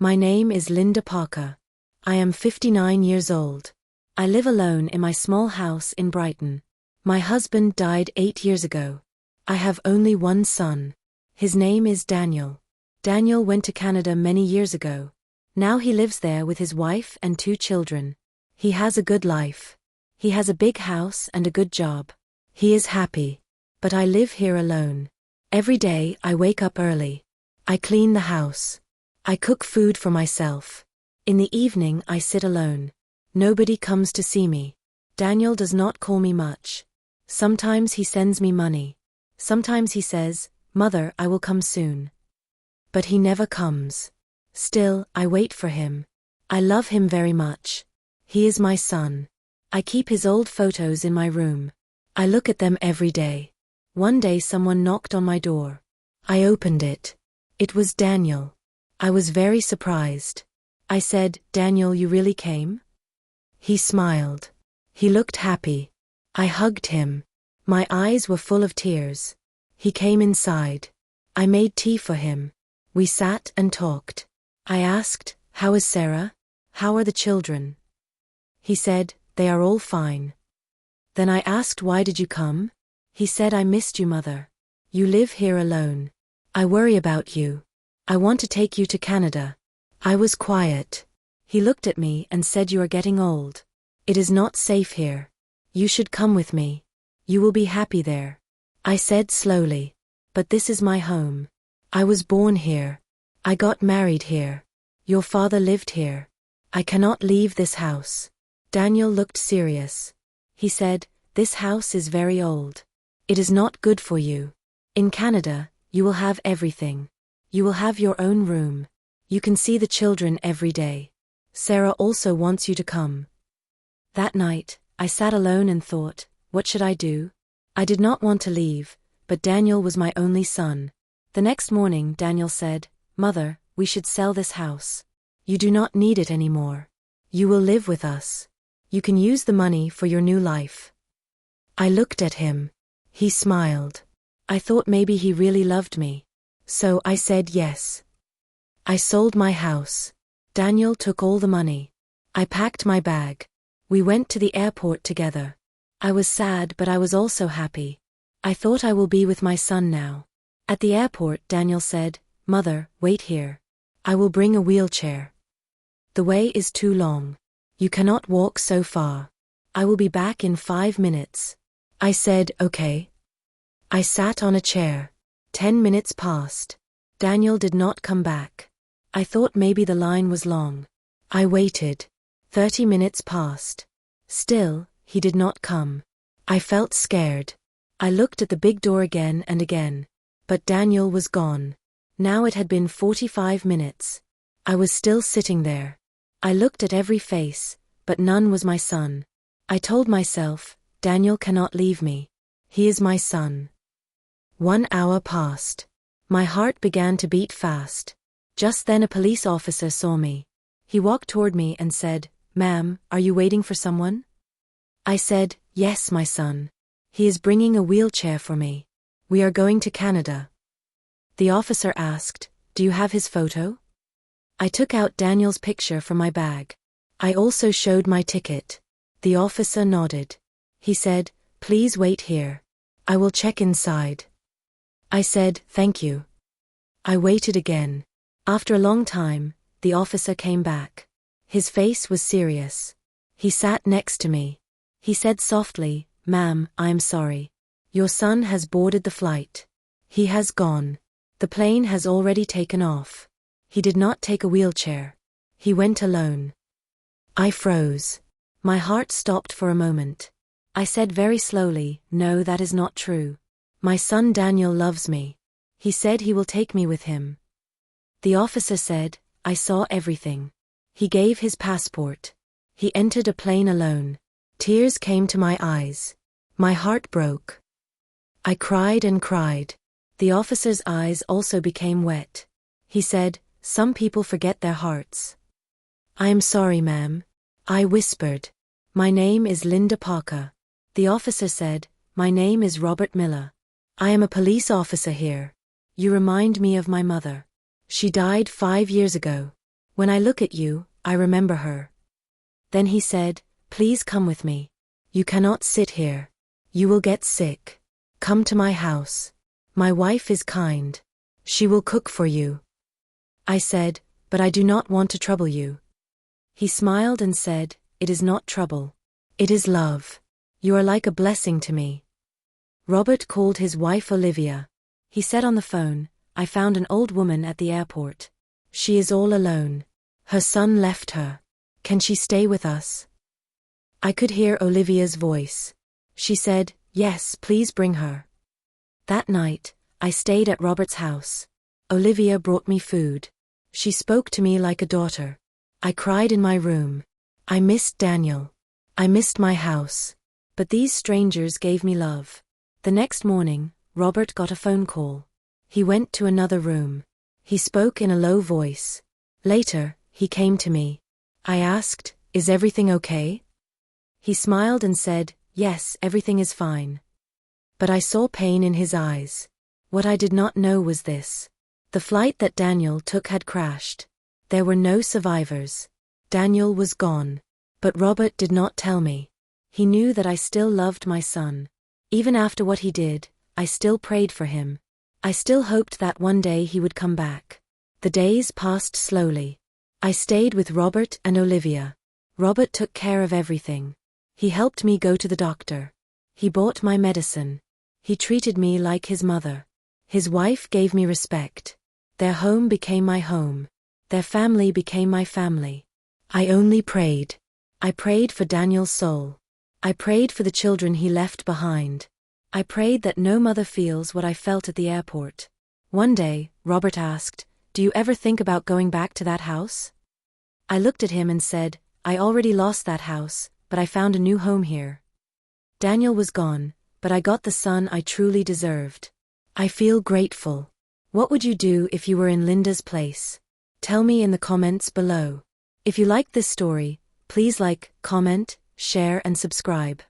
My name is Linda Parker. I am 59 years old. I live alone in my small house in Brighton. My husband died 8 years ago. I have only one son. His name is Daniel. Daniel went to Canada many years ago. Now he lives there with his wife and 2 children. He has a good life. He has a big house and a good job. He is happy. But I live here alone. Every day I wake up early. I clean the house. I cook food for myself. In the evening I sit alone. Nobody comes to see me. Daniel does not call me much. Sometimes he sends me money. Sometimes he says, "Mother, I will come soon." But he never comes. Still, I wait for him. I love him very much. He is my son. I keep his old photos in my room. I look at them every day. One day someone knocked on my door. I opened it. It was Daniel. I was very surprised. I said, "Daniel, you really came?" He smiled. He looked happy. I hugged him. My eyes were full of tears. He came inside. I made tea for him. We sat and talked. I asked, "How is Sarah? How are the children?" He said, "They are all fine." Then I asked, "Why did you come?" He said, "I missed you, Mother. You live here alone. I worry about you. I want to take you to Canada." I was quiet. He looked at me and said, "You are getting old. It is not safe here. You should come with me. You will be happy there." I said slowly, "But this is my home. I was born here. I got married here. Your father lived here. I cannot leave this house." Daniel looked serious. He said, "This house is very old. It is not good for you. In Canada, you will have everything. You will have your own room. You can see the children every day. Sarah also wants you to come." That night, I sat alone and thought, what should I do? I did not want to leave, but Daniel was my only son. The next morning Daniel said, "Mother, we should sell this house. You do not need it anymore. You will live with us. You can use the money for your new life." I looked at him. He smiled. I thought maybe he really loved me. So I said yes. I sold my house. Daniel took all the money. I packed my bag. We went to the airport together. I was sad, but I was also happy. I thought I will be with my son now. At the airport, Daniel said, "Mother, wait here. I will bring a wheelchair. The way is too long. You cannot walk so far. I will be back in 5 minutes." I said, "Okay." I sat on a chair. 10 minutes passed. Daniel did not come back. I thought maybe the line was long. I waited. 30 minutes passed. Still, he did not come. I felt scared. I looked at the big door again and again. But Daniel was gone. Now it had been 45 minutes. I was still sitting there. I looked at every face, but none was my son. I told myself, Daniel cannot leave me. He is my son. 1 hour passed. My heart began to beat fast. Just then a police officer saw me. He walked toward me and said, "Ma'am, are you waiting for someone?" I said, "Yes, my son. He is bringing a wheelchair for me. We are going to Canada." The officer asked, "Do you have his photo?" I took out Daniel's picture from my bag. I also showed my ticket. The officer nodded. He said, "Please wait here. I will check inside." I said, "Thank you." I waited again. After a long time, the officer came back. His face was serious. He sat next to me. He said softly, "Ma'am, I am sorry. Your son has boarded the flight. He has gone. The plane has already taken off. He did not take a wheelchair. He went alone." I froze. My heart stopped for a moment. I said very slowly, "No, that is not true. My son Daniel loves me. He said he will take me with him." The officer said, "I saw everything." He gave his passport. He entered a plane alone. Tears came to my eyes. My heart broke. I cried and cried. The officer's eyes also became wet. He said, "Some people forget their hearts." "I am sorry, ma'am." I whispered. "My name is Linda Parker." The officer said, "My name is Robert Miller. I am a police officer here. You remind me of my mother. She died 5 years ago. When I look at you, I remember her. Then he said, please come with me. You cannot sit here. You will get sick. Come to my house. My wife is kind. She will cook for you. I said, but I do not want to trouble you. He smiled and said, it is not trouble. It is love. You are like a blessing to me. Robert called his wife Olivia. He said on the phone, I found an old woman at the airport. She is all alone. Her son left her. Can she stay with us? I could hear Olivia's voice. She said, yes, please bring her. That night, I stayed at Robert's house. Olivia brought me food. She spoke to me like a daughter. I cried in my room. I missed Daniel. I missed my house. But these strangers gave me love. The next morning, Robert got a phone call. He went to another room. He spoke in a low voice. Later, he came to me. I asked, is everything okay? He smiled and said, yes, everything is fine. But I saw pain in his eyes. What I did not know was this. The flight that Daniel took had crashed. There were no survivors. Daniel was gone. But Robert did not tell me. He knew that I still loved my son. Even after what he did, I still prayed for him. I still hoped that one day he would come back. The days passed slowly. I stayed with Robert and Olivia. Robert took care of everything. He helped me go to the doctor. He bought my medicine. He treated me like his mother. His wife gave me respect. Their home became my home. Their family became my family. I only prayed. I prayed for Daniel's soul. I prayed for the children he left behind. I prayed that no mother feels what I felt at the airport. One day, Robert asked, do you ever think about going back to that house? I looked at him and said, I already lost that house, but I found a new home here. Daniel was gone, but I got the son I truly deserved. I feel grateful. What would you do if you were in Linda's place? Tell me in the comments below. If you liked this story, please like, comment, share and subscribe.